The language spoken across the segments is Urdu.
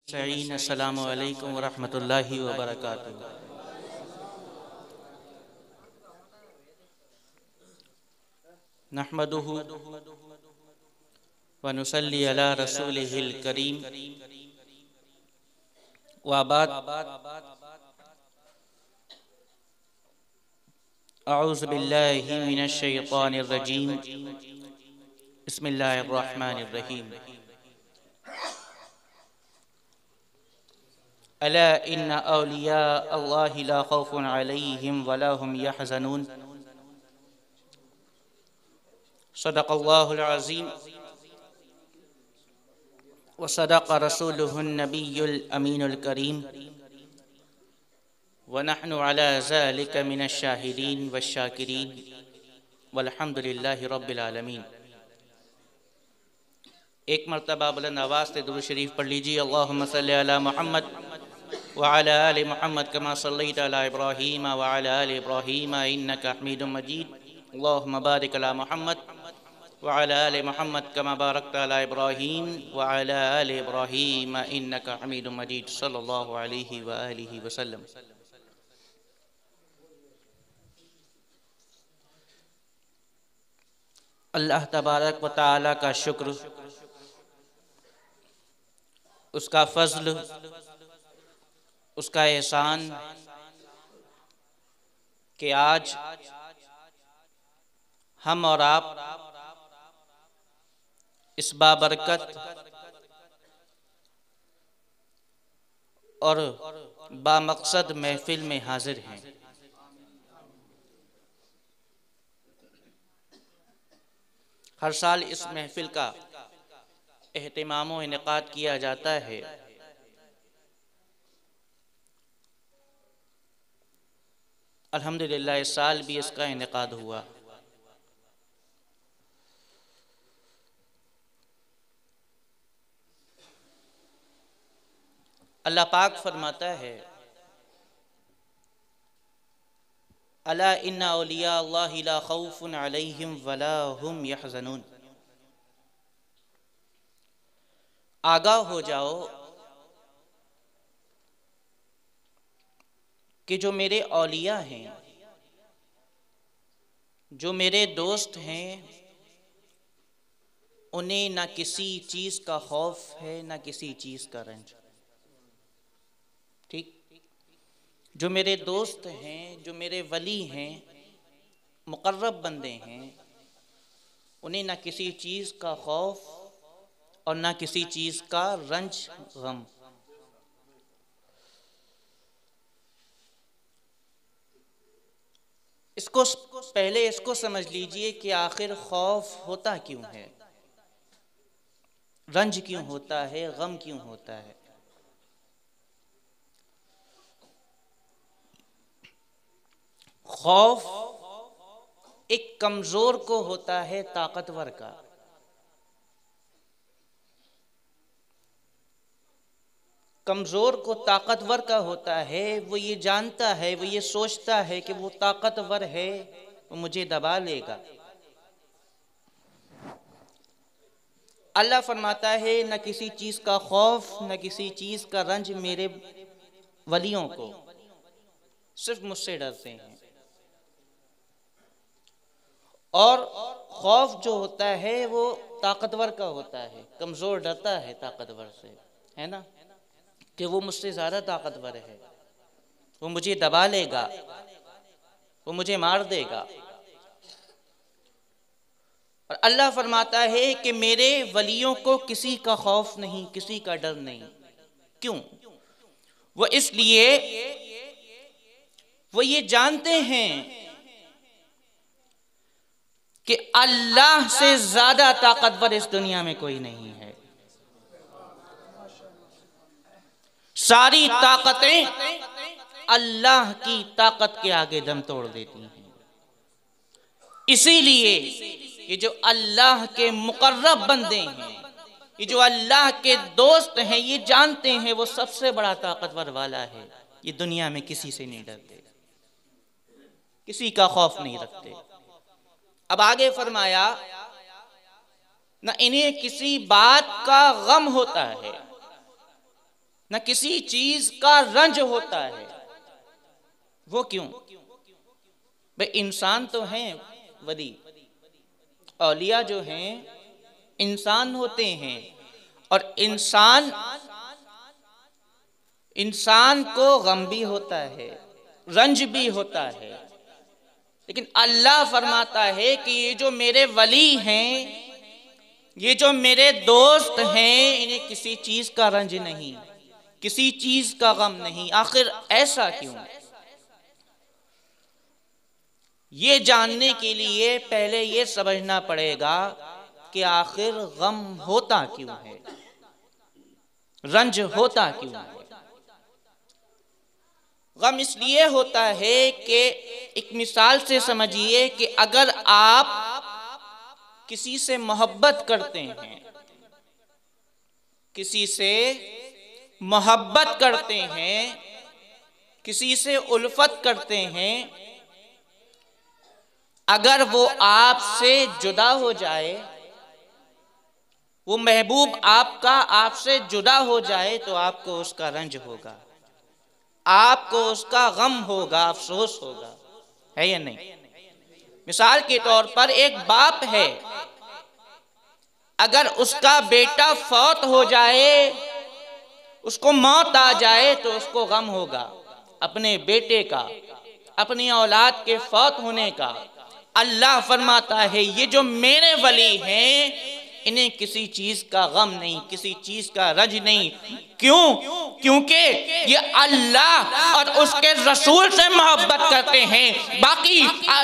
سعین السلام علیکم ورحمۃ اللہ وبرکاتہ۔ نحمدہ ونصلی علی رسولہ الکریم وبعد۔ اعوذ باللہ من الشیطان الرجیم، بسم اللہ الرحمن الرحیم۔ الا ان اولیاء اللہ لا خوف علیہم ولا هم یحزنون۔ صدق اللہ العظیم وصدق رسولہ النبی الامین الکریم، ونحن على ذلك من الشاہدین والشاکرین والحمد للہ رب العالمین۔ ایک مرتبہ بلند آواز سے درود شریف پڑھ لیجیے۔ اللہم صلی علی محمد وعلی آل محمد کما صلیت علی ابراہیم وعلی آل ابراہیم انک حمید مجید۔ اللہم بارک علی محمد وعلی آل محمد کما بارکت علی ابراہیم وعلی آل ابراہیم انک حمید مجید، صلی اللہ علیہ وآلہ وسلم۔ اللہ تبارک و تعالی کا شکر، اس کا فضل، اس کا احسان کہ آج ہم اور آپ اس بابرکت اور بامقصد محفل میں حاضر ہیں۔ ہر سال اس محفل کا اہتمام و انعقاد کیا جاتا ہے۔ الحمدللہ اس سال بھی اس کا انعقاد ہوا۔ اللہ پاک فرماتا ہے، الا ان اولیاء اللہ لا خوف علیہم ولا هم یحزنون۔ آگاہ ہو جاؤ کہ جو میرے اولیاء ہیں، جو میرے دوست ہیں، انہیں نہ کسی چیز کا خوف ہے نہ کسی چیز کا رنج۔ ٹھیک؟ جو میرے دوست ہیں، جو میرے ولی ہیں، مقرب بندے ہیں، انہیں نہ کسی چیز کا خوف اور نہ کسی چیز کا رنج غم۔ پہلے اس کو سمجھ لیجئے کہ آخر خوف ہوتا کیوں ہے، رنج کیوں ہوتا ہے، غم کیوں ہوتا ہے۔ خوف ایک کمزور کو ہوتا ہے طاقتور کا۔ کمزور کو طاقتور کا ہوتا ہے، وہ یہ جانتا ہے، وہ یہ سوچتا ہے کہ وہ طاقتور ہے، وہ مجھے دبا لے گا۔ اللہ فرماتا ہے نہ کسی چیز کا خوف نہ کسی چیز کا رنج میرے ولیوں کو، صرف مجھ سے ڈرتے ہیں۔ اور خوف جو ہوتا ہے وہ طاقتور کا ہوتا ہے، کمزور ڈرتا ہے طاقتور سے، ہے نا، کہ وہ مجھ سے زیادہ طاقتور ہے، وہ مجھے دبا لے گا، وہ مجھے مار دے گا۔ اور اللہ فرماتا ہے کہ میرے ولیوں کو کسی کا خوف نہیں، کسی کا ڈر نہیں۔ کیوں؟ وہ اس لیے وہ یہ جانتے ہیں کہ اللہ سے زیادہ طاقتور اس دنیا میں کوئی نہیں ہے۔ ساری طاقتیں اللہ کی طاقت کے آگے دم توڑ دیتی ہیں۔ اسی لیے یہ جو اللہ کے مقرب بندے ہیں، یہ جو اللہ کے دوست ہیں، یہ جانتے ہیں وہ سب سے بڑا طاقتور والا ہے۔ یہ دنیا میں کسی سے نہیں ڈرتے، کسی کا خوف نہیں رکھتے۔ اب آگے فرمایا نہ انہیں کسی بات کا غم ہوتا ہے، نہ کسی چیز کا رنج ہوتا ہے۔ وہ کیوں؟ بھئی انسان تو ہیں ولی، اولیاء جو ہیں انسان ہوتے ہیں، اور انسان کو غم بھی ہوتا ہے، رنج بھی ہوتا ہے، لیکن اللہ فرماتا ہے کہ یہ جو میرے ولی ہیں، یہ جو میرے دوست ہیں، انہیں کسی چیز کا رنج نہیں، کسی چیز کا غم نہیں۔ آخر ایسا کیوں؟ یہ جاننے کے لیے پہلے یہ سمجھنا پڑے گا کہ آخر غم ہوتا کیوں ہے، رنج ہوتا کیوں ہے۔ غم اس لیے ہوتا ہے کہ ایک مثال سے سمجھیے کہ اگر آپ کسی سے محبت کرتے ہیں، کسی سے محبت کرتے ہیں، کسی سے الفت کرتے ہیں، اگر وہ آپ سے جدا ہو جائے، وہ محبوب آپ کا آپ سے جدا ہو جائے، تو آپ کو اس کا رنج ہوگا، آپ کو اس کا غم ہوگا، افسوس ہوگا، ہے یا نہیں؟ مثال کے طور پر ایک باپ ہے، اگر اس کا بیٹا فوت ہو جائے، اس کو موت آ جائے، تو اس کو غم ہوگا اپنے بیٹے کا، اپنی اولاد کے فوت ہونے کا۔ اللہ فرماتا ہے یہ جو میرے ولی ہیں، انہیں کسی چیز کا غم نہیں، کسی چیز کا رنج نہیں۔ کیوں؟ کیونکہ یہ اللہ اور اس کے رسول سے محبت کرتے ہیں۔ باقی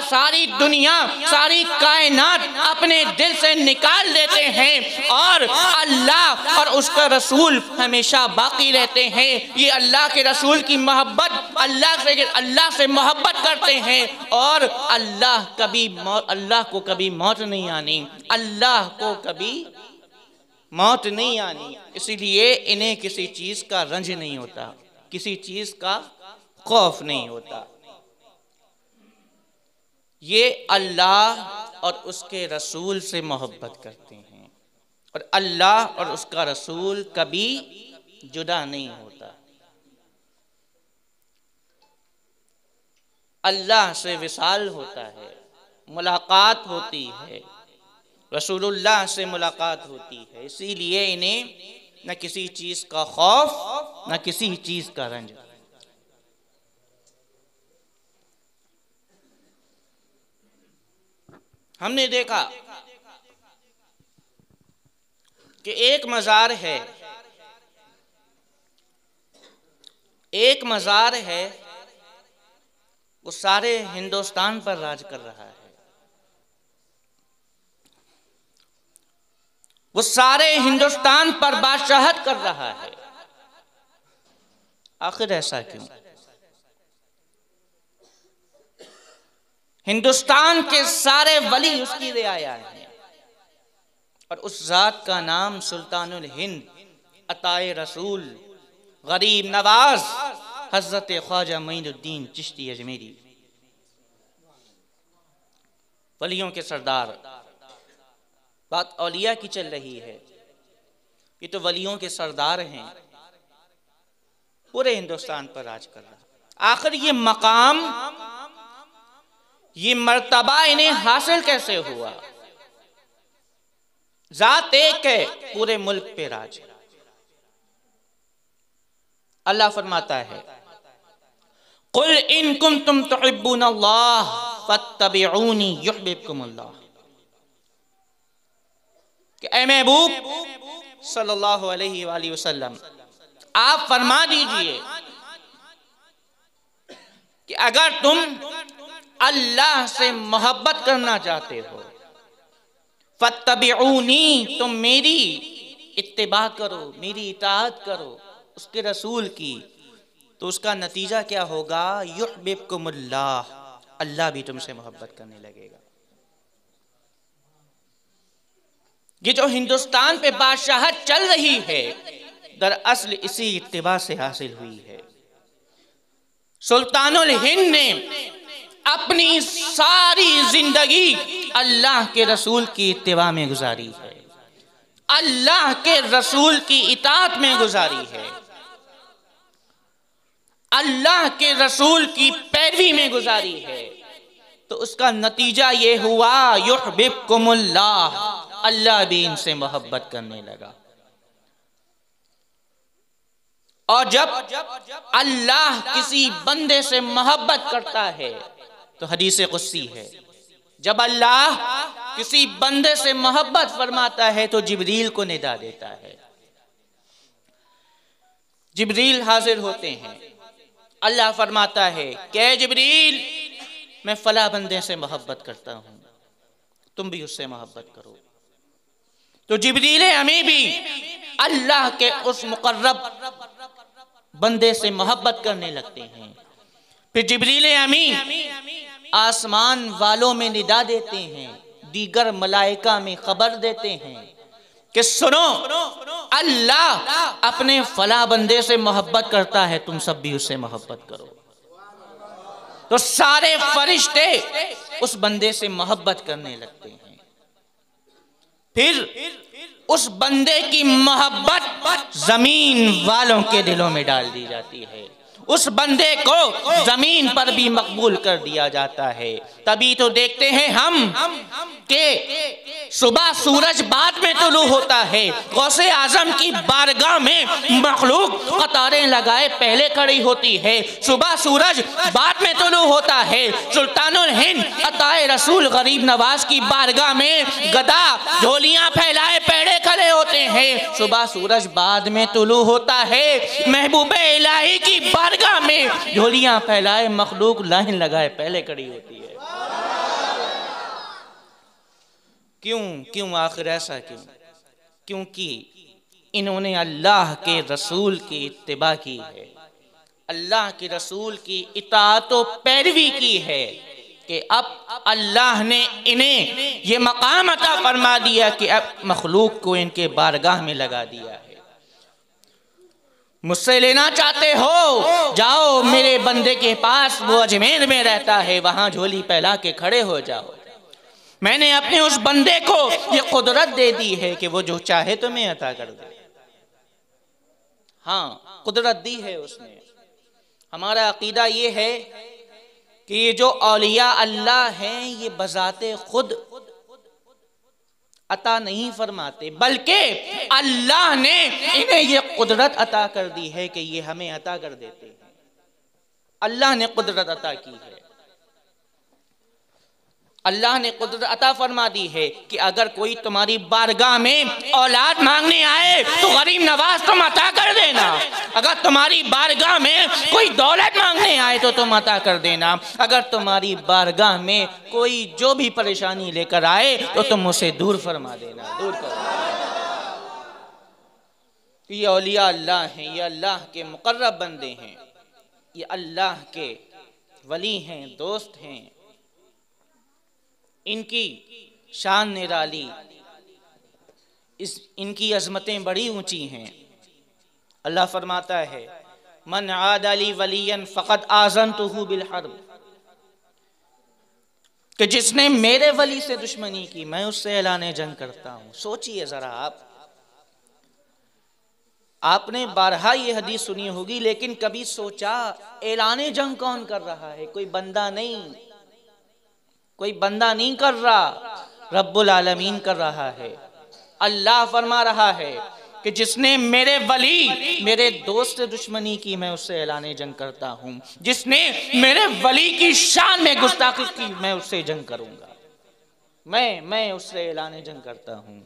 ساری دنیا، ساری کائنات اپنے دل سے نکال دیتے ہیں، اور اللہ اور اس کا رسول ہمیشہ باقی رہتے ہیں۔ یہ اللہ کے رسول کی محبت، اللہ سے محبت کرتے ہیں، اور اللہ کو کبھی موت نہیں آنی، اللہ کو کبھی موت نہیں آنی، اسی لیے انہیں کسی چیز کا رنج نہیں ہوتا، کسی چیز کا خوف نہیں ہوتا۔ یہ اللہ اور اس کے رسول سے محبت کرتے ہیں، اور اللہ اور اس کا رسول کبھی جدا نہیں ہوتا۔ اللہ سے وصال ہوتا ہے، ملاقات ہوتی ہے، رسول اللہ سے ملاقات ہوتی ہے، اسی لیے انہیں نہ کسی چیز کا خوف، نہ کسی چیز کا رنج۔ ہم نے دیکھا کہ ایک مزار ہے، وہ سارے ہندوستان پر راج کر رہا ہے، وہ سارے ہندوستان پر بادشاہت کر رہا ہے۔ آخر ایسا کیوں؟ ہندوستان کے سارے ولی اس کی رعایا ہیں، اور اس ذات کا نام سلطان الہند، عطائے رسول، غریب نواز حضرت خواجہ معین الدین چشتی اجمیری، ولیوں کے سردار۔ بات اولیاء کی چل رہی ہے، یہ تو ولیوں کے سردار ہیں، پورے ہندوستان پر راج کر رہا۔ آخر یہ مقام، یہ مرتبہ انہیں حاصل کیسے ہوا؟ ذات ایک ہے، پورے ملک پہ راج۔ اللہ فرماتا ہے قُلْ إِن كُنْتُمْ تُحِبُّونَ اللَّهَ فَاتَّبِعُونِي يُحْبِبْكُمُ اللَّهُ، کہ اے محبوب صلی اللہ علیہ وآلہ وسلم، آپ فرما دیجئے کہ اگر تم اللہ سے محبت کرنا چاہتے ہو، فَاتَّبِعُونِي، تم میری اتباع کرو، میری اطاعت کرو، اس کے رسول کی، تو اس کا نتیجہ کیا ہوگا؟ یحببکم اللہ، اللہ بھی تم سے محبت کرنے لگے گا۔ یہ جو ہندوستان پہ بادشاہت چل رہی ہے، دراصل اسی اتباع سے حاصل ہوئی ہے۔ سلطان الہند نے اپنی ساری زندگی اللہ کے رسول کی اتباع میں گزاری ہے، اللہ کے رسول کی اطاعت میں گزاری ہے۔ اللہ کے رسول کی پیروی میں گزاری ہے تو اس کا نتیجہ یہ ہوا یحببکم اللہ، اللہ بھی ان سے محبت کرنے لگا۔ اور جب اللہ کسی بندے سے محبت کرتا ہے تو حدیث قدسی ہے، جب اللہ کسی بندے سے محبت فرماتا ہے تو جبریل کو ندا دیتا ہے۔ جبریل حاضر ہوتے ہیں، اللہ فرماتا ہے کہ اے جبریل میں فلاں بندے سے محبت کرتا ہوں، تم بھی اس سے محبت کرو۔ تو جبریل امی بھی اللہ کے اس مقرب بندے سے محبت کرنے لگتے ہیں۔ پھر جبریل امی آسمان والوں میں ندا دیتے ہیں، دیگر ملائکہ میں خبر دیتے ہیں کہ سنو، اللہ اپنے فلاں بندے سے محبت کرتا ہے، تم سب بھی اس سے محبت کرو۔ تو سارے فرشتے اس بندے سے محبت کرنے لگتے ہیں۔ پھر اس بندے کی محبت زمین والوں کے دلوں میں ڈال دی جاتی ہے، اس بندے کو زمین پر بھی مقبول کر دیا جاتا ہے۔ تبھی تو دیکھتے ہیں ہم کہ صبح سورج بعد میں طلوع ہوتا ہے، غوث اعظم کی بارگاہ میں مخلوق قطاریں لگائے پہلے کھڑی ہوتی ہے، صبح سورج بعد میں طلوع ہوتا ہے، سلطان الہند عطائے رسول غریب نواز کی بارگاہ میں گدا جھولیاں پھیلائے پہلے کھڑے ہوتے ہیں، صبح سورج بعد میں طلوع ہوتا ہے، محبوب الہی کی بارگاہ میں جھولیاں پھیلائے مخلوق لائن لگائے پہلے کھڑی ہوتی ہے۔ کیوں آخر ایسا کیوں؟ کیونکہ انہوں نے اللہ کے رسول کی اتباع کی ہے، اللہ کے رسول کی اطاعت و پیروی کی ہے، کہ اب اللہ نے انہیں یہ مقام عطا فرما دیا کہ اب مخلوق کو ان کے بارگاہ میں لگا دیا ہے۔ مجھ سے لینا چاہتے ہو جاؤ میرے بندے کے پاس، وہ اجمیر میں رہتا ہے، وہاں جھولی پھیلا کے کھڑے ہو جاؤ۔ میں نے اپنے اس بندے کو یہ قدرت دے دی ہے کہ وہ جو چاہے تمہیں عطا کر دے۔ ہاں قدرت دی ہے اس نے۔ ہمارا عقیدہ یہ ہے کہ یہ جو اولیاء اللہ ہیں یہ بذات خود عطا نہیں فرماتے، بلکہ اللہ نے انہیں یہ قدرت عطا کر دی ہے کہ یہ ہمیں عطا کر دیتے ہیں۔ اللہ نے قدرت عطا کی ہے، اللہ نے قدرت عطا فرما دی ہے کہ اگر کوئی تمہاری بارگاہ میں اولاد مانگنے آئے تو غریب نواز تم عطا کر دینا، اگر تمہاری بارگاہ میں کوئی دولت مانگنے آئے تو تم عطا کر دینا، اگر تمہاری بارگاہ میں کوئی جو بھی پریشانی لے کر آئے تو تم اسے دور فرما دینا، دور کر دینا۔ یہ اولیاء اللہ ہیں، یہ اللہ کے مقرب بندے ہیں، یہ اللہ کے ولی ہیں، دوست ہیں، ان کی شان نرالی، ان کی عظمتیں بڑی اونچی ہیں۔ اللہ فرماتا ہے من عاد لی ولیا فقد آذنتہ بالحرب، کہ جس نے میرے ولی سے دشمنی کی میں اس سے اعلان جنگ کرتا ہوں۔ سوچئے ذرا آپ نے بارہا یہ حدیث سنی ہوگی، لیکن کبھی سوچا اعلان جنگ کون کر رہا ہے؟ کوئی بندہ نہیں، کوئی بندہ نہیں کر رہا، رب العالمین کر رہا ہے۔ اللہ فرما رہا ہے کہ جس نے میرے ولی میرے دوست سے دشمنی کی میں اس سے اعلان جنگ کرتا ہوں، جس نے میرے ولی کی شان میں گستاخی کی میں اس سے جنگ کروں گا، میں اس سے اعلان جنگ کرتا ہوں۔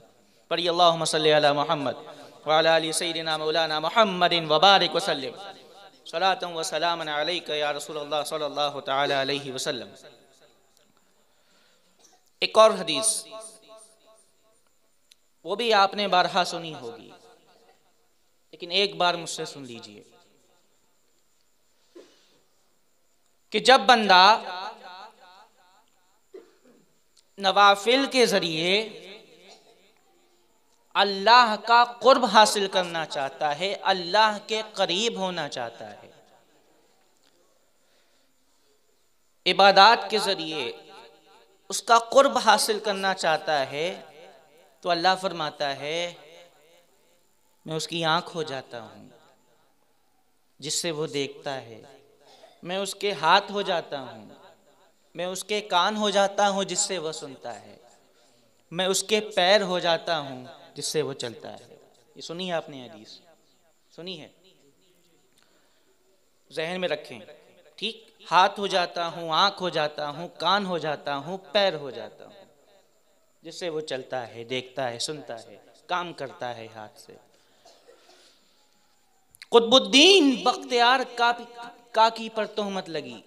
پڑھی اللہم صلی علی محمد وعلی آل سیدنا مولانا محمد وبارک وسلم، صلاۃ و سلام علیک یا رسول اللہ صلی اللہ تعالی علیہ وسلم۔ ایک اور حدیث وہ بھی آپ نے بارہا سنی ہوگی، لیکن ایک بار مجھ سے سن لیجئے کہ جب بندہ نوافل کے ذریعے اللہ کا قرب حاصل کرنا چاہتا ہے، اللہ کے قریب ہونا چاہتا ہے، عبادات کے ذریعے اس کا قرب حاصل کرنا چاہتا ہے، تو اللہ فرماتا ہے میں اس کی آنکھ ہو جاتا ہوں۔ جس سے وہ دیکھتا ہے، میں اس کے ہاتھ ہو جاتا ہوں، میں اس کے کان ہو جاتا ہوں جس سے وہ سنتا ہے، میں اس کے پیر ہو جاتا ہوں جس سے وہ چلتا ہے۔ یہ سنی ہے آپ نے حدیث؟ سنی ہے؟ ذہن میں رکھیں، ٹھیک؟ ہاتھ ہو جاتا ہوں، آنکھ ہو جاتا ہوں، کان ہو جاتا ہوں، پیر ہو جاتا ہوں، جس سے وہ چلتا ہے، دیکھتا ہے، سنتا ہے، کام کرتا ہے ہاتھ سے۔ قطب الدین بختیار کاکی پر تہمت لگی،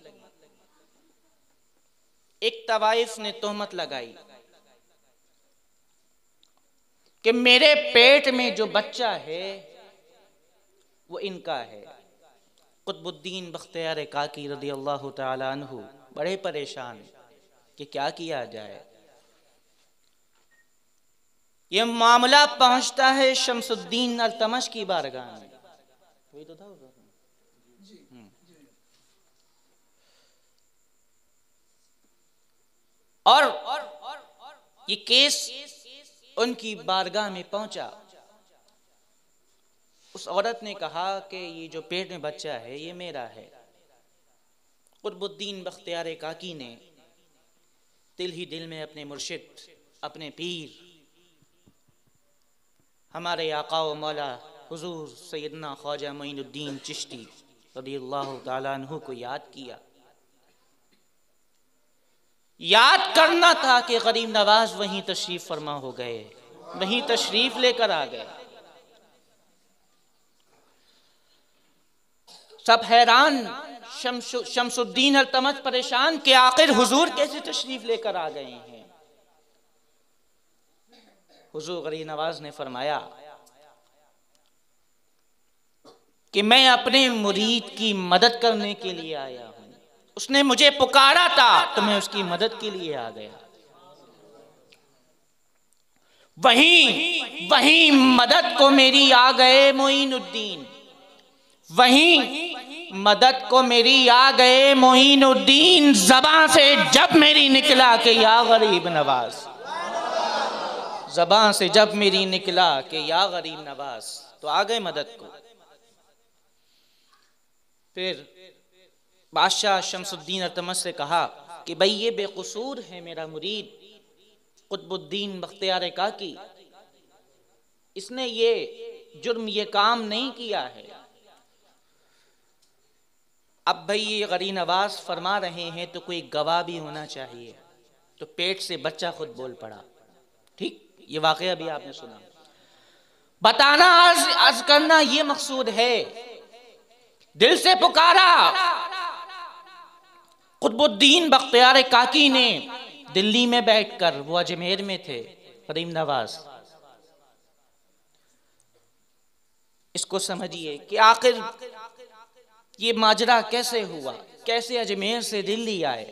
ایک طوائف نے تہمت لگائی کہ میرے پیٹ میں جو بچہ ہے وہ ان کا ہے۔ قطب الدین بختیار کاکی رضی اللہ تعالی عنہ بڑے پریشان کہ کیا کیا جائے۔ یہ معاملہ پہنچتا ہے شمس الدین التمش کی بارگاہ میں۔ وہی تو تھا اور یہ کیس ان کی بارگاہ میں پہنچا۔ اس عورت نے کہا کہ یہ جو پیٹ میں بچہ ہے یہ میرا ہے۔ قطب الدین بختیار کاکی نے دل ہی دل میں اپنے مرشد، اپنے پیر، ہمارے آقا و مولا حضور سیدنا خواجہ معین الدین چشتی رضی اللہ تعالیٰ عنہ کو یاد کیا۔ یاد کرنا تھا کہ غریب نواز وہیں تشریف فرما ہو گئے، وہیں تشریف لے کر آ گئے۔ سب حیران، شمس الدین التمش پریشان کہ آخر حضور کیسے تشریف لے کر آ گئے ہیں۔ حضور غریب نواز نے فرمایا کہ میں اپنے مرید کی مدد کرنے کے لیے آیا ہوں، اس نے مجھے پکارا تھا تو میں اس کی مدد کے لیے آ گیا۔ وہیں مدد کو میری آ گئے معین الدین، وہیں مدد کو میری آ گئے معین الدین۔ زبان سے جب میری نکلا کہ یا غریب نواز، زبان سے جب میری نکلا کہ یا غریب نواز، تو آ گئے مدد کو۔ پھر بادشاہ شمس الدین التمش سے کہا کہ بھئی یہ بے قصور ہے میرا مرید قطب الدین بختیار کاکی، اس نے یہ جرم، یہ کام نہیں کیا ہے۔ اب بھئی یہ غریب نواز فرما رہے ہیں تو کوئی گواہ بھی ہونا چاہیے، تو پیٹ سے بچہ خود بول پڑا۔ ٹھیک، یہ واقعہ بھی آپ نے سنا۔ بتانا، عرض کرنا یہ مقصود ہے، دل سے پکارا قطب الدین بختیار کاکی نے دلی میں بیٹھ کر، وہ اجمیر میں تھے غریب نواز۔ اس کو سمجھیے کہ آخر یہ ماجرا کیسے ہوا، کیسے اجمیر سے دلی آئے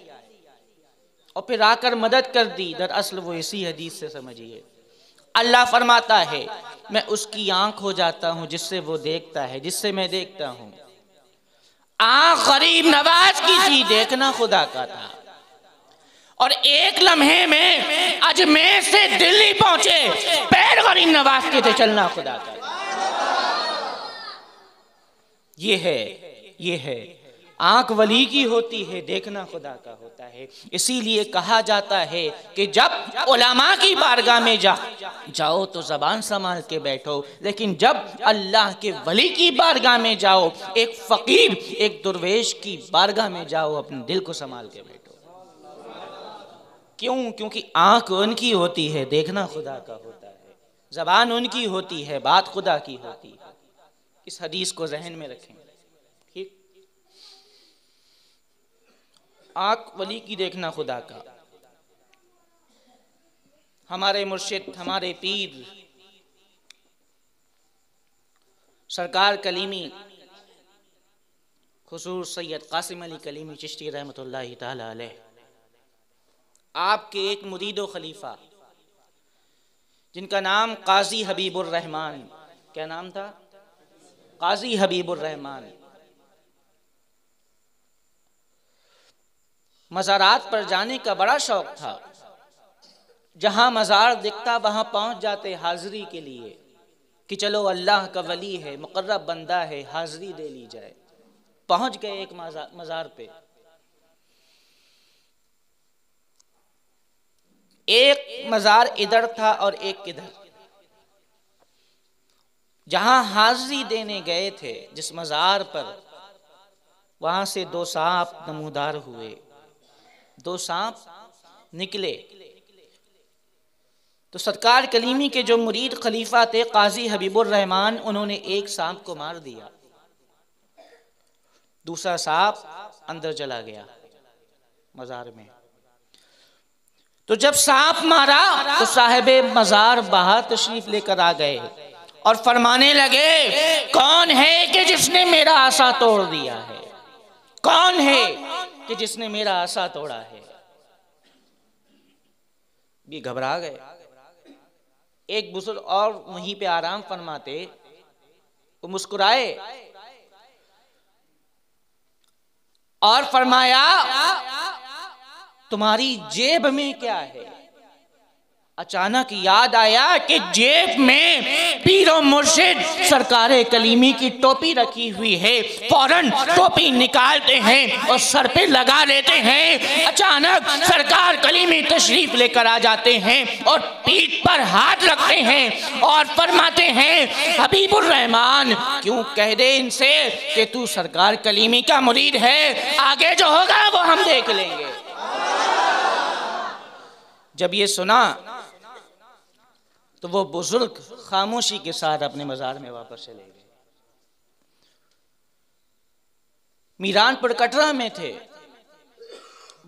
اور پھر آ کر مدد کر دی۔ دراصل وہ اسی حدیث سے سمجھیے، اللہ فرماتا ہے میں اس کی آنکھ ہو جاتا ہوں جس سے وہ دیکھتا ہے، جس سے میں دیکھتا ہوں۔ آنکھ غریب نواز کی تھی، دیکھنا خدا کا تھا، اور ایک لمحے میں اجمیر سے دلی پہنچے، پیر غریب نواز کے تھے، چلنا خدا کا تھا۔ یہ ہے آنکھ ولی کی ہوتی ہے، دیکھنا خدا کا ہوتا ہے۔ اسی لیے کہا جاتا ہے کہ جب علماء کی بارگاہ میں جاؤ تو زبان سنبھال کے بیٹھو، لیکن جب اللہ کے ولی کی بارگاہ میں جاؤ، ایک فقیر، ایک درویش کی بارگاہ میں جاؤ، اپنے دل کو سنبھال کے بیٹھو۔ کیوں؟ کیونکہ آنکھ ان کی ہوتی ہے، دیکھنا خدا کا ہوتا ہے، زبان ان کی ہوتی ہے، بات خدا کی ہوتی ہے۔ اس حدیث کو ذہن میں رکھیں، ٹھیک؟ آنکھ ولی کی، دیکھنا خدا کا۔ ہمارے مرشد، ہمارے پیر سرکار کلیمی حضور سید قاسم علی کلیمی چشتی رحمۃ اللہ تعالی علیہ، آپ کے ایک مرید و خلیفہ جن کا نام قاضی حبیب الرحمن، کیا نام تھا؟ قاضی حبیب الرحمن، مزارات پر جانے کا بڑا شوق تھا۔ جہاں مزار دکھتا وہاں پہنچ جاتے حاضری کے لیے کہ چلو اللہ کا ولی ہے، مقرب بندہ ہے، حاضری دے لی جائے۔ پہنچ گئے ایک مزار پہ. ایک مزار ادھر تھا اور ایک ادھر. جہاں حاضری دینے گئے تھے جس مزار پر، وہاں سے 2 سانپ نمودار ہوئے. 2 سانپ نکلے تو سرکار کلیمی کے جو مرید خلیفہ تھے قاضی حبیب الرحمن، انہوں نے ایک سانپ کو مار دیا. دوسرا سانپ اندر چلا گیا مزار میں. تو جب سانپ مارا تو صاحب مزار باہر تشریف لے کر آ گئے اور فرمانے لگے، کون ہے کہ جس نے میرا عصا توڑ دیا ہے؟ کون ہے کہ جس نے میرا عصا توڑا ہے؟ یہ گھبرا گئے. ایک بزرگ اور وہیں پہ آرام فرماتے، وہ مسکرائے اور فرمایا، تمہاری جیب میں کیا ہے؟ اچانک یاد آیا کہ جیب میں پیر و مرشد سرکار کلیمی کی ٹوپی رکھی ہوئی ہے. فوراً ٹوپی نکالتے ہیں اور سر پہ لگا لیتے ہیں. اچانک سرکار کلیمی تشریف لے کر آ جاتے ہیں اور پیٹھ پر ہاتھ رکھتے ہیں اور فرماتے ہیں، حبیب الرحمن کیوں کہہ دے ان سے کہ تو سرکار کلیمی کا مرید ہے، آگے جو ہوگا وہ ہم دیکھ لیں گے. جب یہ سنا تو وہ بزرگ خاموشی کے ساتھ اپنے مزار میں واپس چلے گئے. میران پور کٹرا میں تھے،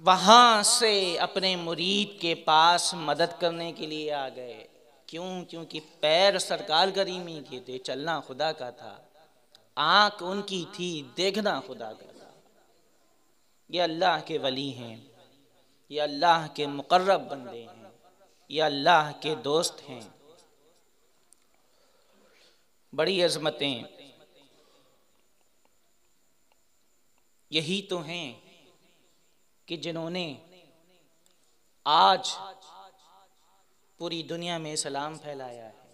وہاں سے اپنے مرید کے پاس مدد کرنے کے لیے آ گئے. کیونکہ پیر سرکار کلیمی کے تھے، چلنا خدا کا تھا، آنکھ ان کی تھی، دیکھنا خدا کا تھا. یہ اللہ کے ولی ہیں، یہ اللہ کے مقرب بندے ہیں، یہ اللہ کے دوست ہیں. بڑی عظمتیں یہی تو ہیں کہ جنہوں نے آج پوری دنیا میں اسلام پھیلایا ہے.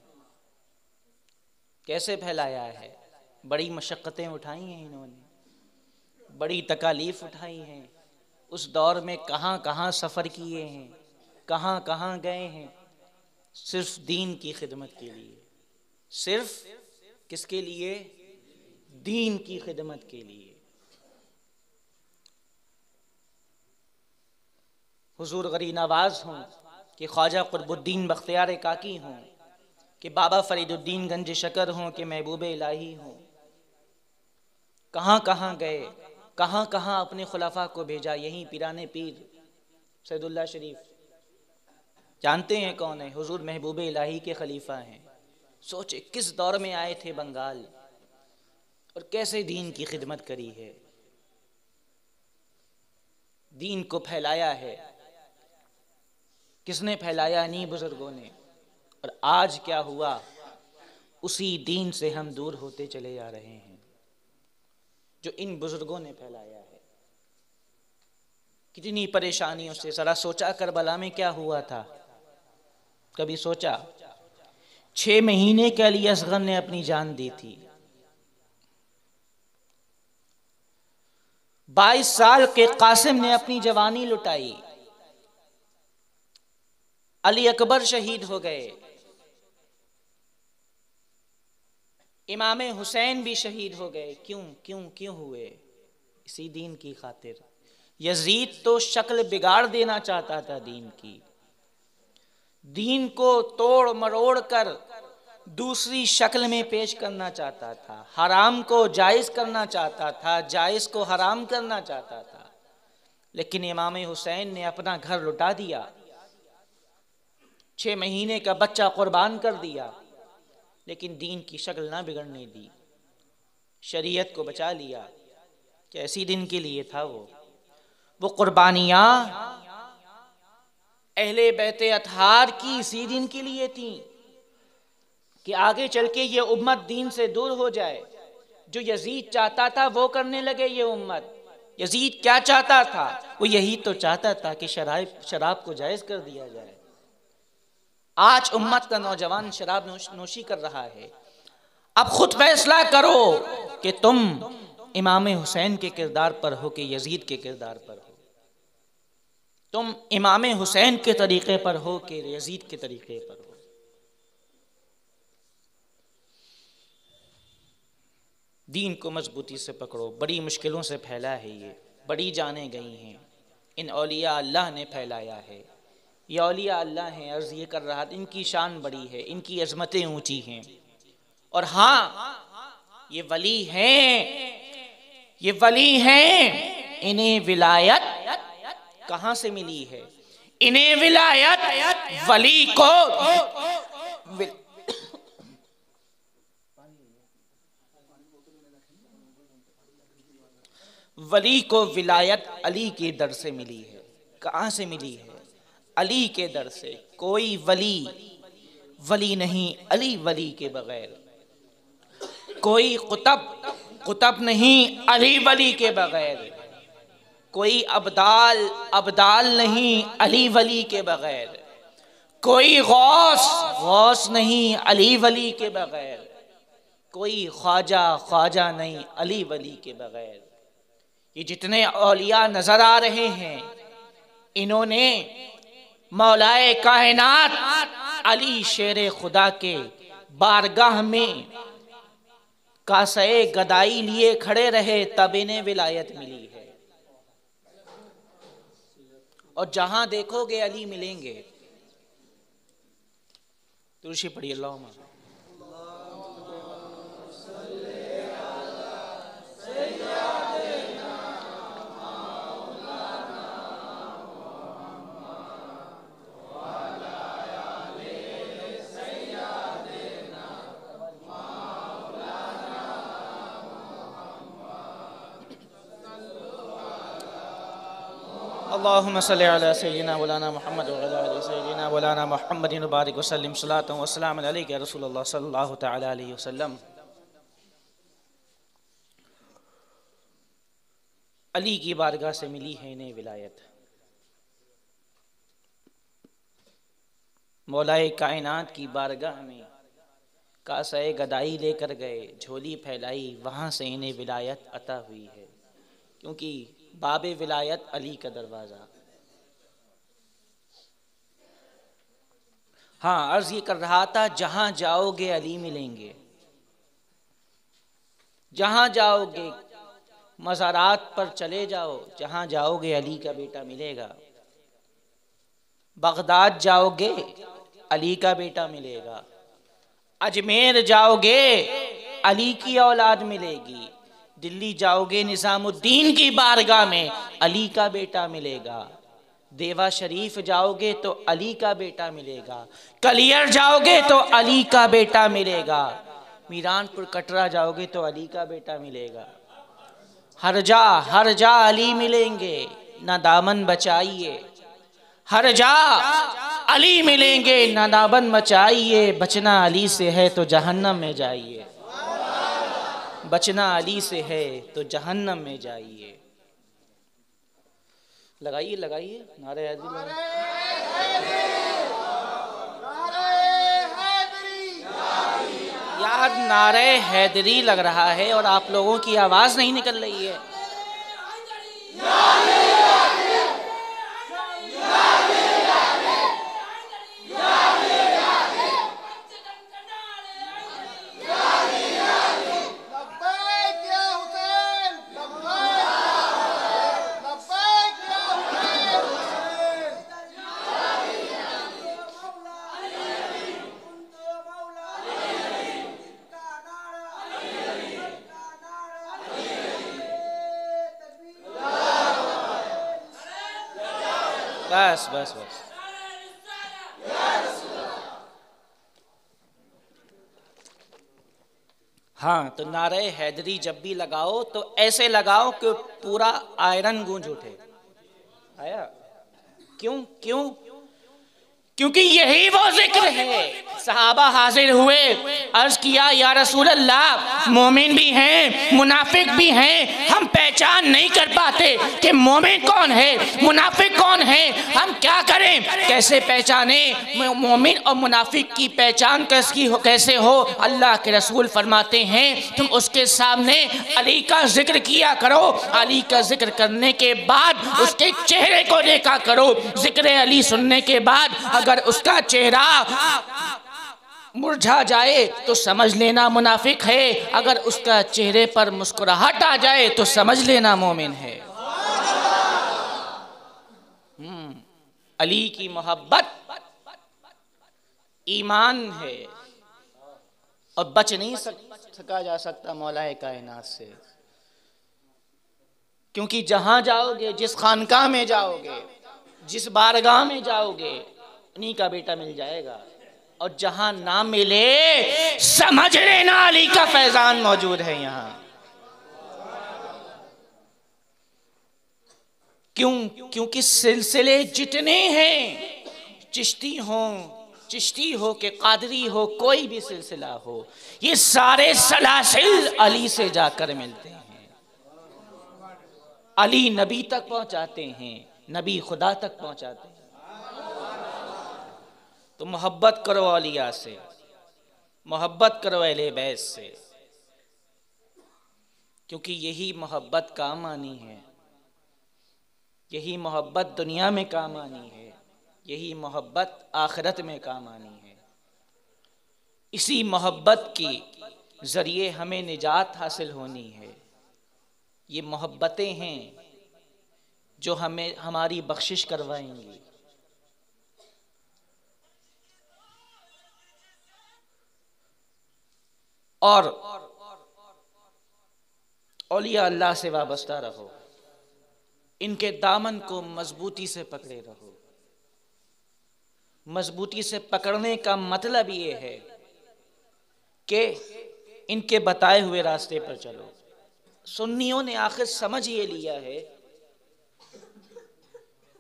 کیسے پھیلایا ہے؟ بڑی مشقتیں اٹھائی ہیں انہوں نے، بڑی تکالیف اٹھائی ہیں. اس دور میں کہاں کہاں سفر کیے ہیں، کہاں کہاں گئے ہیں، صرف دین کی خدمت کے لیے. صرف کس کے لیے؟ دین کی خدمت کے لیے. حضور غری نواز ہوں کہ خواجہ قطب الدین بختیار کاکی ہوں کہ بابا فرید الدین گنج شکر ہوں کہ محبوب الہی ہوں، کہاں کہاں گئے، کہاں کہاں اپنے خلفاء کو بھیجا. یہیں پیران پیر سید اللہ شریف جانتے ہیں کون ہے؟ حضور محبوب الہی کے خلیفہ ہیں. سوچے کس دور میں آئے تھے بنگال اور کیسے دین کی خدمت کری ہے، دین کو پھیلایا ہے. کس نے پھیلایا؟ انہی بزرگوں نے. اور آج کیا ہوا؟ اسی دین سے ہم دور ہوتے چلے جا رہے ہیں جو ان بزرگوں نے پھیلایا ہے. کتنی پریشانیوں سے. ذرا سوچا کربلا میں کیا ہوا تھا؟ کبھی سوچا؟ 6 مہینے کے علی اصغر نے اپنی جان دی تھی. 22 سال کے قاسم نے اپنی جوانی لٹائی. علی اکبر شہید ہو گئے. امام حسین بھی شہید ہو گئے. کیوں ہوئے؟ اسی دین کی خاطر. یزید تو شکل بگاڑ دینا چاہتا تھا دین کی، دین کو توڑ مروڑ کر دوسری شکل میں پیش کرنا چاہتا تھا. حرام کو جائز کرنا چاہتا تھا، جائز کو حرام کرنا چاہتا تھا. لیکن امام حسین نے اپنا گھر لٹا دیا، 6 مہینے کا بچہ قربان کر دیا، لیکن دین کی شکل نہ بگڑنے دی، شریعت کو بچا لیا. کیسی دن کے لیے تھا وہ قربانیاں اہل بیت اطہار کی اسی دن کے لیے تھیں کہ آگے چل کے یہ امت دین سے دور ہو جائے. جو یزید چاہتا تھا وہ کرنے لگے یہ امت. یزید کیا چاہتا تھا؟ وہ یہی تو چاہتا تھا کہ شراب کو جائز کر دیا جائے. آج امت کا نوجوان شراب نوشی کر رہا ہے. اب خود فیصلہ کرو کہ تم امام حسین کے کردار پر ہو کہ یزید کے کردار پر ہو، تم امام حسین کے طریقے پر ہو کہ یزید کے طریقے پر ہو۔ دین کو مضبوطی سے پکڑو، بڑی مشکلوں سے پھیلا ہے یہ، بڑی جانیں گئی ہیں، ان اولیاء اللہ نے پھیلایا ہے، یہ اولیاء اللہ ہیں۔ عرض یہ کر رہا تھا ان کی شان بڑی ہے، ان کی عظمتیں اونچی ہیں، اور ہاں یہ ولی ہیں، یہ ولی ہیں، انہیں ولایت کہاں سے ملی ہے؟ انہیں ولایت ولی کو ولی کو ولایت علی کے در سے ملی ہے۔ کہاں سے ملی ہے؟ علی کے در سے۔ کوئی ولی ولی نہیں علی ولی کے بغیر، کوئی قطب قطب نہیں علی ولی کے بغیر، کوئی ابدال ابدال نہیں علی ولی کے بغیر، کوئی غوث غوث نہیں علی ولی کے بغیر، کوئی خواجہ خواجہ نہیں علی ولی کے بغیر۔ یہ جتنے اولیاء نظر آ رہے ہیں انہوں نے مولائے کائنات علی شیر خدا کے بارگاہ میں کاسے گدائی لیے کھڑے رہے، تب انہیں ولایت ملی ہے۔ اور جہاں دیکھو گے علی ملیں گے۔ درود پڑھیے اللہم اللہم صلی علی سیدنا مولانا محمد وعلی آل سیدنا مولانا محمد وبارک وسلم صلاۃ و سلام علیک یا رسول اللہ صلی اللہ تعالی علیہ وسلم۔ علی کی بارگاہ سے ملی ہے انہیں ولایت۔ مولائے کائنات کی بارگاہ میں کاسے گدائی لے کر گئے، جھولی پھیلائی، وہاں سے انہیں ولایت عطا ہوئی ہے، کیونکہ باب ولایت علی کا دروازہ۔ ہاں عرض یہ کر رہا تھا جہاں جاؤ گے علی ملیں گے، جہاں جاؤ گے، مزارات پر چلے جاؤ، جہاں جاؤ گے علی کا بیٹا ملے گا۔ بغداد جاؤ گے علی کا بیٹا ملے گا، اجمیر جاؤ گے علی کی اولاد ملے گی، دلی جاؤ گے نظام الدین کی بارگاہ میں علی کا بیٹا ملے گا، دیوا شریف جاؤ گے تو علی کا بیٹا ملے گا، کلیر جاؤ گے تو علی کا بیٹا ملے گا، میران پور کٹرا جاؤ گے تو علی کا بیٹا ملے گا۔ ہر جا علی ملیں گے، نہ دامن بچائیے، ہر جا علی ملیں گے، نہ دامن بچائیے، بچنا علی سے ہے تو جہنم میں جائیے، بچنا علی سے ہے تو جہنم میں جائیے۔ لگائیے لگائیے نعرہ حیدری، یار نعرہ حیدری لگ رہا ہے اور آپ لوگوں کی آواز نہیں نکل رہی ہے۔ بس بس بس ہاں تو نعرہ حیدری جب بھی لگاؤ تو ایسے لگاؤ کہ پورا آئرن گونج اٹھے۔ آیا کیوں کیونکہ یہی وہ ذکر ہے۔ صحابہ حاضر ہوئے، عرض کیا یا رسول اللہ مومن بھی ہیں منافق بھی ہیں، ہم پہچان نہیں کر پاتے کہ مومن کون ہے، منافق کون ہے، ہم کیا کریں، کیسے پہچانیں مومن اور منافق کی پہچان کیسے ہو؟ اللہ کے رسول فرماتے ہیں تم اس کے سامنے علی کا ذکر کیا کرو، علی کا ذکر کرنے کے بعد اس کے چہرے کو دیکھا کرو، ذکر علی سننے کے بعد اگر اس کا چہرہ مرجھا جائے تو سمجھ لینا منافق ہے، اگر اس کا چہرے پر مسکراہٹ آ جائے تو سمجھ لینا مومن ہے۔ علی کی محبت ایمان ہے اور بچ نہیں سکا جا سکتا مولا کائنات سے، کیونکہ جہاں جاؤ گے، جس خانقاہ میں جاؤ گے، جس بارگاہ میں جاؤ گے، انہی کا بیٹا مل جائے گا، اور جہاں نہ ملے سمجھ لینا علی کا فیضان موجود ہے یہاں۔ کیونکہ سلسلے جتنے ہیں، چشتی ہو کہ قادری ہو، کوئی بھی سلسلہ ہو، یہ سارے سلاسل علی سے جا کر ملتے ہیں، علی نبی تک پہنچاتے ہیں، نبی خدا تک پہنچاتے ہیں۔ تو محبت کرو اولیاء سے، محبت کرو اہل بیت سے، کیونکہ یہی محبت کام آنی ہے، یہی محبت دنیا میں کام آنی ہے، یہی محبت آخرت میں کام آنی ہے۔ اسی محبت کی ذریعے ہمیں نجات حاصل ہونی ہے۔ یہ محبتیں ہیں جو ہمیں ہماری بخشش کروائیں گی۔ اور اولیاء اللہ سے وابستہ رہو، ان کے دامن کو مضبوطی سے پکڑے رہو۔ مضبوطی سے پکڑنے کا مطلب یہ ہے کہ ان کے بتائے ہوئے راستے پر چلو۔ سنیوں نے آخر سمجھ یہ لیا ہے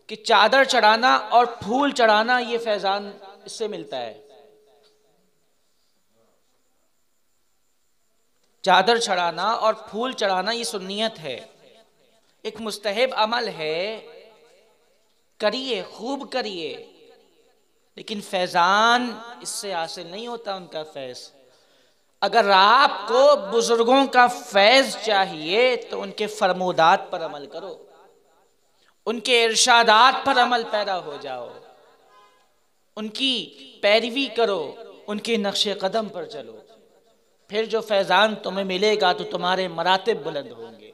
کہ چادر چڑھانا اور پھول چڑھانا یہ فیضان اس سے ملتا ہے۔ چادر چڑھانا اور پھول چڑھانا یہ سنیت ہے، ایک مستحب عمل ہے، کریے، خوب کریے، لیکن فیضان اس سے حاصل نہیں ہوتا ان کا فیض۔ اگر آپ کو بزرگوں کا فیض چاہیے تو ان کے فرمودات پر عمل کرو، ان کے ارشادات پر عمل پیرا ہو جاؤ، ان کی پیروی کرو، ان کے نقش قدم پر چلو، پھر جو فیضان تمہیں ملے گا تو تمہارے مراتب بلند ہوں گے۔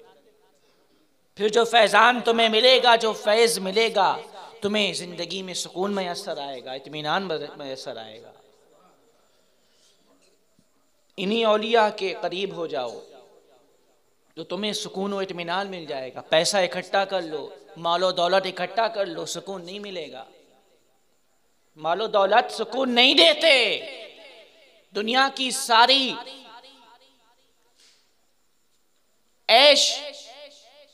پھر جو فیضان تمہیں ملے گا، جو فیض ملے گا، تمہیں زندگی میں سکون میسر آئے گا، اطمینان میسر آئے گا۔ انہی اولیاء کے قریب ہو جاؤ تو تمہیں سکون و اطمینان مل جائے گا۔ پیسہ اکٹھا کر لو، مال و دولت اکٹھا کر لو، سکون نہیں ملے گا۔ مال و دولت سکون نہیں دیتے۔ دنیا کی ساری عیش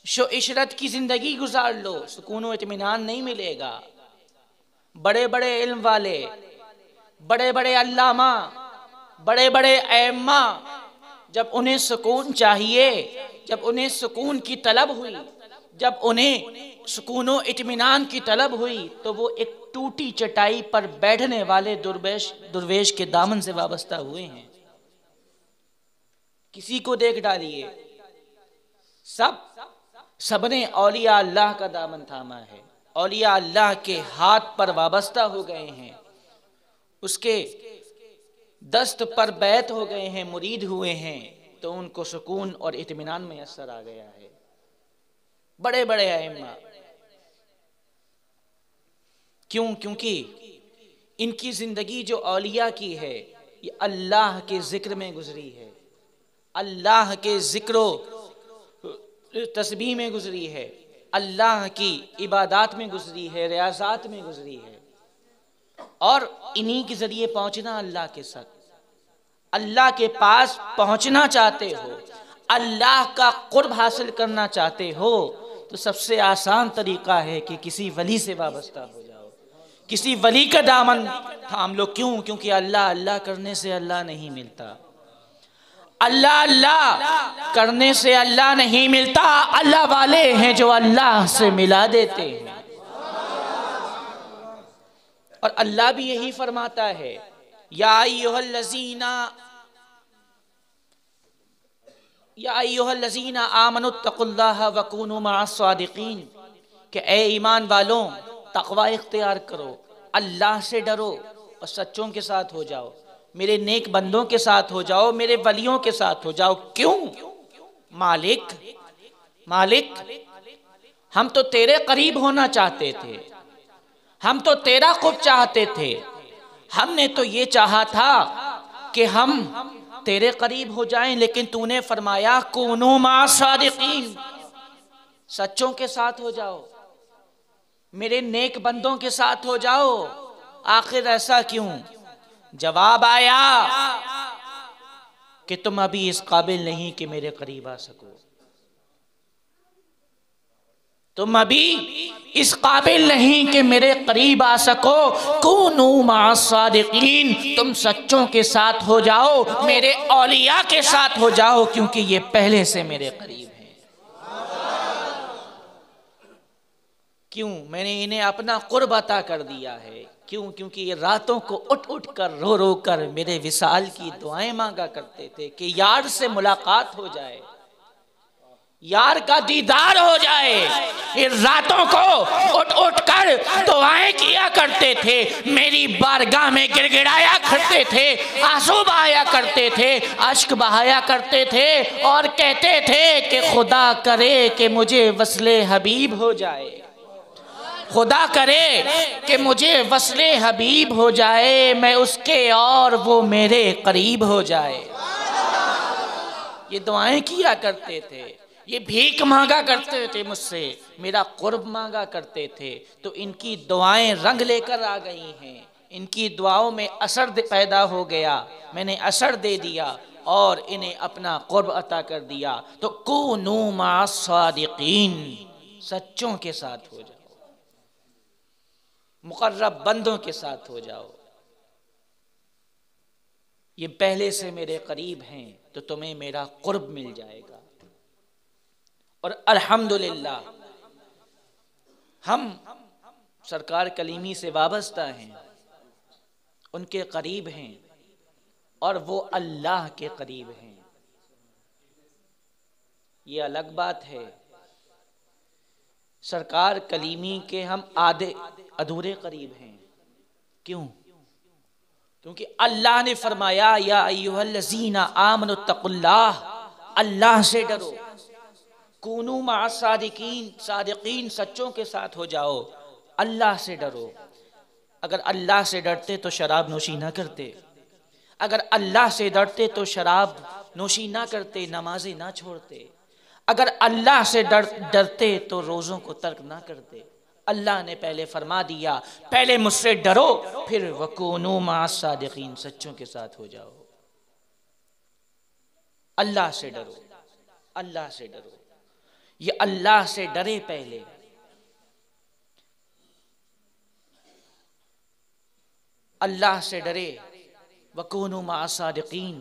شو عشرت کی زندگی گزار لو، سکون و اطمینان نہیں ملے گا۔ بڑے بڑے علم والے، بڑے بڑے علامہ، بڑے بڑے ائمہ، جب انہیں سکون چاہیے، جب انہیں سکون کی طلب ہوئی، جب انہیں سکون و اطمینان کی طلب ہوئی، تو وہ ایک ٹوٹی چٹائی پر بیٹھنے والے درویش کے دامن سے وابستہ ہوئے ہیں۔ کسی کو دیکھ ڈالیے، سب نے اولیاء اللہ کا دامن تھاما ہے، اولیاء اللہ کے ہاتھ پر وابستہ ہو گئے ہیں، اس کے دست پر بیعت ہو گئے ہیں، مرید ہوئے ہیں، تو ان کو سکون اور اطمینان میسر آ گیا ہے۔ بڑے بڑے ائمہ، کیونکہ ان کی زندگی جو اولیاء کی ہے یہ اللہ کے ذکر میں گزری ہے، اللہ کے ذکر و تسبیح میں گزری ہے، اللہ کی عبادات میں گزری ہے، ریاضات میں گزری ہے، اور انہی کے ذریعے پہنچنا اللہ کے ساتھ۔ اللہ کے پاس پہنچنا چاہتے ہو، اللہ کا قرب حاصل کرنا چاہتے ہو، تو سب سے آسان طریقہ ہے کہ کسی ولی سے وابستہ ہو جاؤ، کسی ولی کا دامن تھام لو۔ کیونکہ اللہ کرنے سے اللہ نہیں ملتا، اللہ اللہ کرنے سے اللہ نہیں ملتا، اللہ والے ہیں جو اللہ سے ملا دیتے ہیں۔ اور اللہ بھی یہی فرماتا ہے، یا ایھا الذین آمنوا اتقوا اللہ وکونوا مع الصادقین، کہ اے ایمان والوں تقوی اختیار کرو، اللہ سے ڈرو اور سچوں کے ساتھ ہو جاؤ، میرے نیک بندوں کے ساتھ ہو جاؤ، میرے ولیوں کے ساتھ ہو جاؤ۔ کیوں؟ مالک ہم تو تیرے قریب ہونا چاہتے تھے، ہم تو تیرا قرب چاہتے تھے، ہم نے تو یہ چاہا تھا کہ ہم تیرے قریب ہو جائیں، لیکن تو نے فرمایا کونوا مع الصادقین، سچوں کے ساتھ ہو جاؤ، میرے نیک بندوں کے ساتھ ہو جاؤ۔ آخر ایسا کیوں؟ جواب آیا کہ تم ابھی اس قابل نہیں کہ میرے قریب آ سکو، تم ابھی اس قابل نہیں کہ میرے قریب آ سکو۔ کونوا مع الصادقین، تم سچوں کے ساتھ ہو جاؤ، میرے اولیاء کے ساتھ ہو جاؤ، کیونکہ یہ پہلے سے میرے قریب ہیں۔ کیوں؟ میں نے انہیں اپنا قرب عطا کر دیا ہے۔ کیوں؟ کیونکہ یہ راتوں کو اٹھ اٹھ کر رو رو کر میرے وصال کی دعائیں مانگا کرتے تھے کہ یار سے ملاقات ہو جائے، یار کا دیدار ہو جائے۔ یہ راتوں کو اٹھ اٹھ کر دعائیں کیا کرتے تھے، میری بارگاہ میں گڑ گڑایا کرتے تھے، آنسو بہایا کرتے تھے، اشک بہایا کرتے تھے، اور کہتے تھے کہ خدا کرے کہ مجھے وصل حبیب ہو جائے، خدا کرے کہ مجھے وصل حبیب ہو جائے، میں اس کے اور وہ میرے قریب ہو جائے۔ یہ دعائیں کیا کرتے تھے، یہ بھیک مانگا کرتے تھے مجھ سے، میرا قرب مانگا کرتے تھے۔ تو ان کی دعائیں رنگ لے کر آ گئی ہیں، ان کی دعاؤں میں اثر پیدا ہو گیا، میں نے اثر دے دیا اور انہیں اپنا قرب عطا کر دیا۔ تو کونوا مع الصادقین، سچوں کے ساتھ ہو جاؤ، مقرب بندوں کے ساتھ ہو جاؤ، یہ پہلے سے میرے قریب ہیں تو تمہیں میرا قرب مل جائے گا۔ اور الحمدللہ ہم سرکار کلیمی سے وابستہ ہیں، ان کے قریب ہیں، اور وہ اللہ کے قریب ہیں۔ یہ الگ بات ہے، سرکار کلیمی کے ہم آدھے ادھورے قریب ہیں۔ کیوں؟ کیونکہ اللہ نے فرمایا یا ایھا الذین آمنوا اتقوا اللہ، اللہ سے ڈرو، کونوا مع الصادقین، صادقین سچوں کے ساتھ ہو جاؤ، اللہ سے ڈرو۔ اگر اللہ سے ڈرتے تو شراب نوشی نہ کرتے، اگر اللہ سے ڈرتے تو شراب نوشی نہ کرتے، نمازیں نہ چھوڑتے، اگر اللہ سے ڈرتے تو روزوں کو ترک نہ کرتے۔ اللہ نے پہلے فرما دیا، پہلے مجھ سے ڈرو، پھر وَكُونُوا مَعَ الصَّادِقِينَ، سچوں کے ساتھ ہو جاؤ۔ اللہ سے ڈرو، اللہ سے ڈرو، یہ اللہ سے ڈرے پہلے، اللہ سے ڈرے، وَكُونُوا مَعَ الصَّادِقِينَ،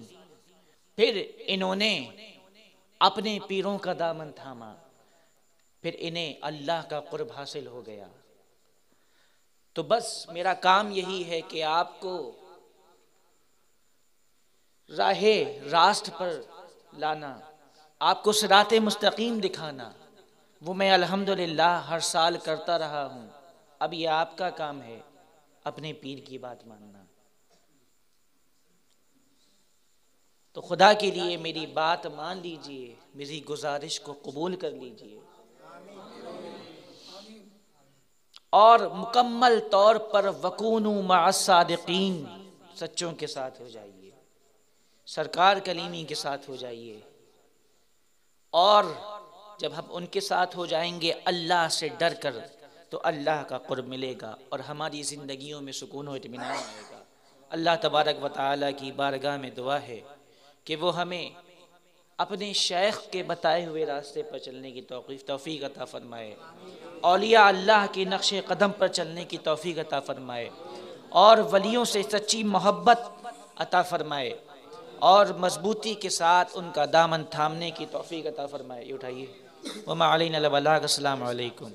پھر انہوں نے اپنے پیروں کا دامن تھاما، پھر انہیں اللہ کا قرب حاصل ہو گیا۔ تو بس میرا کام یہی ہے کہ آپ کو راہ راست پر لانا، آپ کو صراط مستقیم دکھانا، وہ میں الحمدللہ ہر سال کرتا رہا ہوں۔ اب یہ آپ کا کام ہے اپنے پیر کی بات ماننا۔ تو خدا کے لیے میری بات مان لیجئے، میری گزارش کو قبول کر لیجئے، اور مکمل طور پر وَكُونُوا مَعَ الصَّادِقِينَ، سچوں کے ساتھ ہو جائیے، سرکار کلیمی کے ساتھ ہو جائیے، اور جب ہم ان کے ساتھ ہو جائیں گے اللہ سے ڈر کر تو اللہ کا قرب ملے گا، اور ہماری زندگیوں میں سکون و اطمینان آئے گا۔ اللہ تبارک و تعالیٰ کی بارگاہ میں دعا ہے کہ وہ ہمیں اپنے شیخ کے بتائے ہوئے راستے پر چلنے کی توفیق عطا فرمائے، اولیاء اللہ کے نقش قدم پر چلنے کی توفیق عطا فرمائے، اور ولیوں سے سچی محبت عطا فرمائے، اور مضبوطی کے ساتھ ان کا دامن تھامنے کی توفیق عطا فرمائے. یہ اٹھائیے. وما علینا الا البلاغ. السلام علیکم.